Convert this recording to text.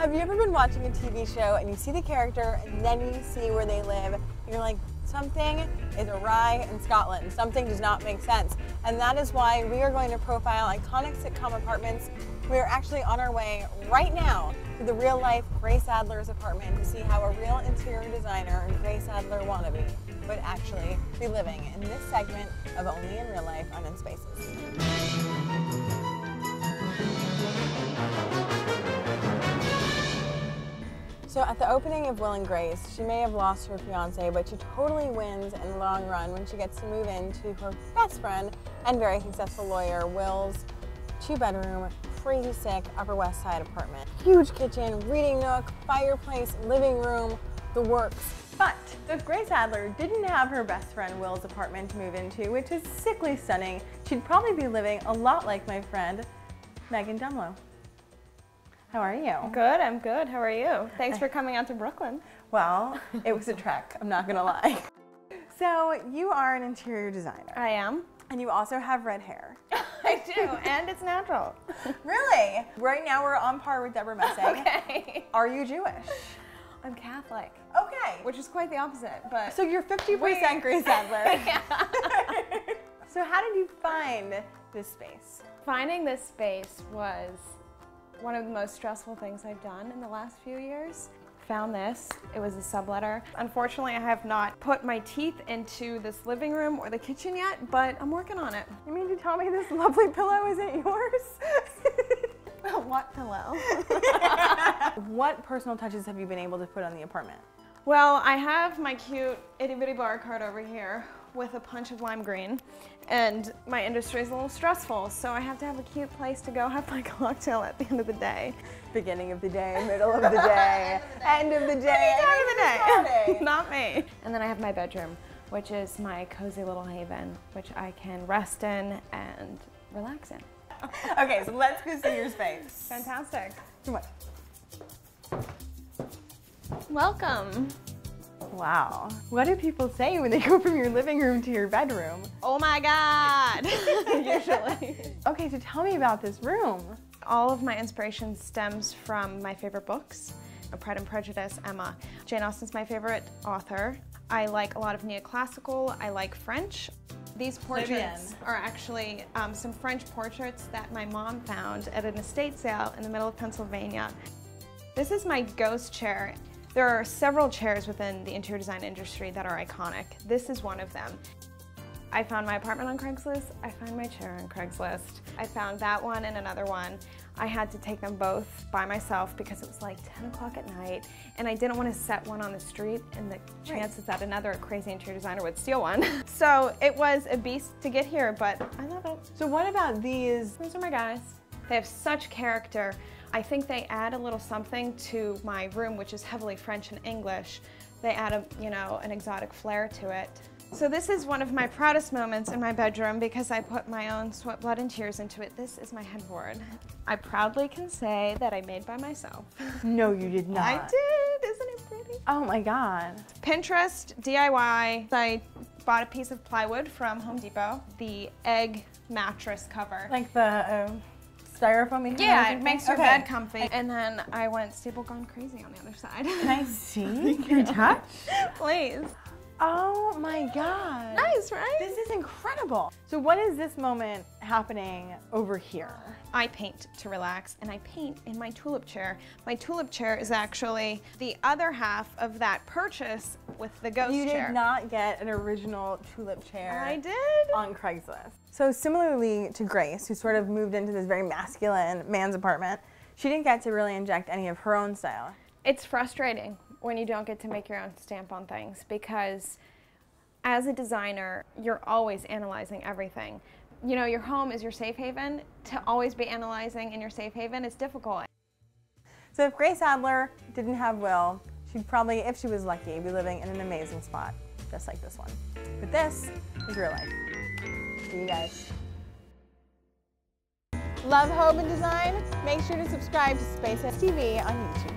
Have you ever been watching a TV show and you see the character and then you see where they live and you're like, something is awry in Scotland. Something does not make sense. And that is why we are going to profile iconic sitcom apartments. We are actually on our way right now to the real life Grace Adler's apartment to see how a real interior designer and Grace Adler wannabe would actually be living in this segment of Only in Real Life on INspaces. So at the opening of Will and Grace, she may have lost her fiance, but she totally wins in the long run when she gets to move into her best friend and very successful lawyer, Will's 2-bedroom, crazy sick Upper West Side apartment. Huge kitchen, reading nook, fireplace, living room, the works. But if Grace Adler didn't have her best friend Will's apartment to move into, which is sickly stunning, she'd probably be living a lot like my friend, Megan Dumlow. How are you? Good, I'm good. How are you? Thanks for coming out to Brooklyn. Well, it was a trek, I'm not gonna lie. So you are an interior designer. I am. And you also have red hair. I do, and it's natural. Really? Right now we're on par with Deborah Messing. Okay. Are you Jewish? I'm Catholic. Okay. Which is quite the opposite, but... So you're 50% Grace Adler. Yeah. So how did you find this space? Finding this space was one of the most stressful things I've done in the last few years. Found this, it was a subletter. Unfortunately, I have not put my teeth into this living room or the kitchen yet, but I'm working on it. You mean to tell me this lovely pillow isn't yours? What pillow? What personal touches have you been able to put on the apartment? Well, I have my cute itty bitty bar card over here with a punch of lime green, and my industry is a little stressful, so I have to have a cute place to go have my cocktail at the end of the day. Beginning of the day, middle of the day, end of the day, end of the day. Not me. And then I have my bedroom, which is my cozy little haven, which I can rest in and relax in. Okay, so let's go see your space. Fantastic. Come on. Welcome. Wow. What do people say when they go from your living room to your bedroom? Oh my God, usually. Okay, so tell me about this room. All of my inspiration stems from my favorite books. Pride and Prejudice, Emma. Jane Austen's my favorite author. I like a lot of neoclassical, I like French. These portraits are actually some French portraits that my mom found at an estate sale in the middle of Pennsylvania. This is my ghost chair. There are several chairs within the interior design industry that are iconic. This is one of them. I found my apartment on Craigslist. I found my chair on Craigslist. I found that one and another one. I had to take them both by myself because it was like 10 o'clock at night and I didn't want to set one on the street and the chances that another crazy interior designer would steal one. So it was a beast to get here, but I love it. So what about these? These are my guys. They have such character. I think they add a little something to my room, which is heavily French and English. They add an exotic flair to it. So this is one of my proudest moments in my bedroom because I put my own sweat, blood, and tears into it. This is my headboard. I proudly can say that I made by myself. No, you did not. I did, isn't it pretty? Oh my God. Pinterest, DIY. I bought a piece of plywood from Home Depot. The egg mattress cover. Like the styrofoam? Yeah, it makes your bed comfy. And then I went staple gone crazy on the other side. Can I see your touch? Please. Oh my God. Nice, right? This is incredible. So what is this moment happening over here? I paint to relax and I paint in my tulip chair. My tulip chair is actually the other half of that purchase with the ghost chair. You did not get an original tulip chair. I did. On Craigslist. So similarly to Grace, who sort of moved into this very masculine man's apartment, she didn't get to really inject any of her own style. It's frustrating when you don't get to make your own stamp on things because as a designer, you're always analyzing everything. You know, your home is your safe haven. To always be analyzing in your safe haven is difficult. So if Grace Adler didn't have Will, she'd probably, if she was lucky, be living in an amazing spot, just like this one. But this is real life. See you guys. Love home and design? Make sure to subscribe to SPACEStv on YouTube.